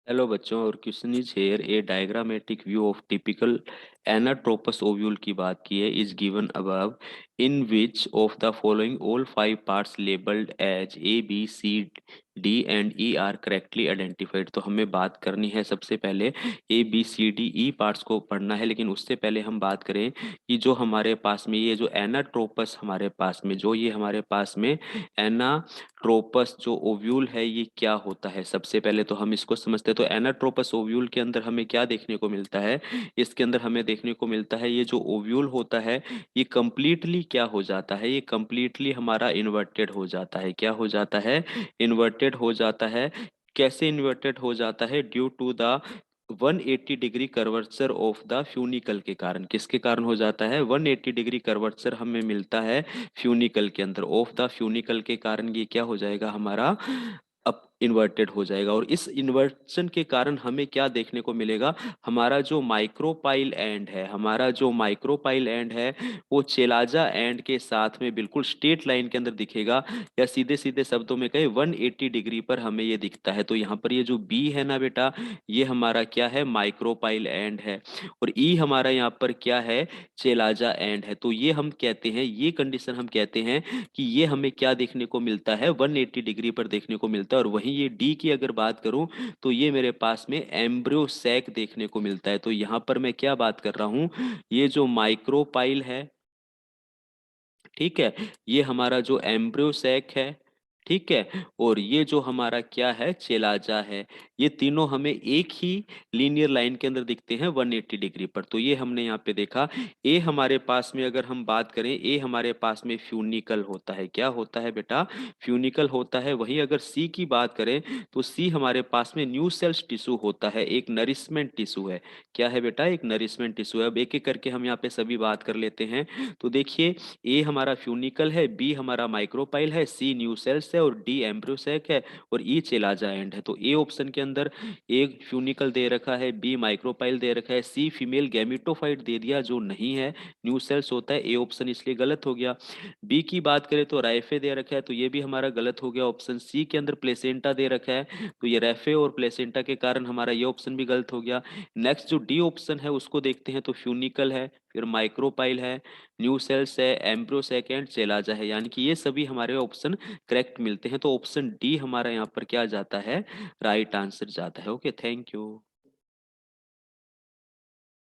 Hello बच्चों, और question is here a diagrammatic view of typical anatropous ovule की बात की है is given above in which of the following all five parts labelled as A B C D and E are correctly identified. तो हमें बात करनी है सबसे पहले A B C D E parts को पढ़ना है, लेकिन उससे पहले हम बात करें कि जो हमारे पास में ये जो एनाट्रोपस हमारे पास में जो ये हमारे पास में एनाट्रोपस जो ओव्यूल है ये क्या होता है। सबसे पहले तो हम इसको समझते हैं। तो एनाट्रोपस ओव्यूल के अंदर हमें क्या देखने को मिलता है, इसके अंदर हमें देखने को मिलता है ये जो ओव्यूल होता है ये कंप्लीटली क्या हो जाता है, ये कंप्लीटली हमारा इन्वर्टेड हो जाता है। क्या हो जाता है? इन्वर्टेड हो जाता है। कैसे इन्वर्टेड हो जाता है? Due to the 180 degree curvature of the funicle के कारण। किसके कारण हो जाता है? 180 डिग्री कर्वेचर हमें मिलता है फ्यूनिकल के अंदर। ऑफ द फ्यूनिकल के कारण ये क्या हो जाएगा हमारा? अप इन्वर्टेड हो जाएगा। और इस इन्वर्शन के कारण हमें क्या देखने को मिलेगा? हमारा जो माइक्रोपाइल एंड है, हमारा जो माइक्रोपाइल एंड है वो चेलाजा एंड के साथ में बिल्कुल स्ट्रेट लाइन के अंदर दिखेगा, या सीधे सीधे शब्दों में कहे 180 डिग्री पर हमें ये दिखता है। तो यहाँ पर ये जो बी है ना बेटा, ये हमारा क्या है? माइक्रोपाइल एंड है। और ई हमारा यहाँ पर क्या है? चेलाजा एंड है। तो ये हम कहते हैं, ये कंडीशन हम कहते हैं कि ये हमें क्या देखने को मिलता है? 180 डिग्री पर देखने को मिलता है। और वहीं ये डी की अगर बात करूं तो ये मेरे पास में एम्ब्रियो सैक देखने को मिलता है। तो यहाँ पर मैं क्या बात कर रहा हूं? ये जो माइक्रोपाइल है, ठीक है, ये हमारा जो एम्ब्रियो सैक है, ठीक है, और ये जो हमारा क्या है? चेलाजा है। ये तीनों हमें एक ही लीनियर लाइन के अंदर दिखते हैं 180 डिग्री पर। तो ये हमने यहाँ पे देखा। ए हमारे पास में अगर हम बात करें, ए हमारे पास में फ्यूनिकल होता है। क्या होता है बेटा? फ्यूनिकल होता है। वहीं अगर सी की बात करें तो सी हमारे पास में न्यू सेल्स टिश्यू होता है, एक नरिशमेंट टिश्यू है। क्या है बेटा? एक नरिशमेंट टिश्यू है। अब एक एक करके हम यहाँ पे सभी बात कर लेते हैं। तो देखिए, ए हमारा फ्यूनिकल है, बी हमारा माइक्रोपाइल है, सी न्यू सेल्स है, और डी एम्ब्रियोसेक है, और ई चेलाजा एंड है। तो ए ऑप्शन के अंदर ए फ्यूनिकल दे रखा है, बी माइक्रोपाइल दे रखा है, सी फीमेल गैमेटोफाइट दे दिया जो नहीं है, न्यू सेल्स होता है। ए ऑप्शन इसलिए गलत हो गया। बी की बात करें तो राइफे दे रखा है, तो ये भी हमारा गलत हो गया। ऑप्शन सी के अंदर प्लेसेंटा दे रखा है, तो ये रैफे और प्लेसेंटा के कारण हमारा ये ऑप्शन भी गलत हो गया। नेक्स्ट जो डी ऑप्शन है उसको देखते हैं, तो फ्यूनिकल है, फिर माइक्रोपाइल है, न्यू सेल्स है, एम्ब्रोसेक एंड चेलाजा है, यानी कि ये सभी हमारे ऑप्शन करेक्ट मिलते हैं। तो ऑप्शन डी हमारा यहाँ पर क्या जाता है? राइट आंसर जाता है। Okay, thank you.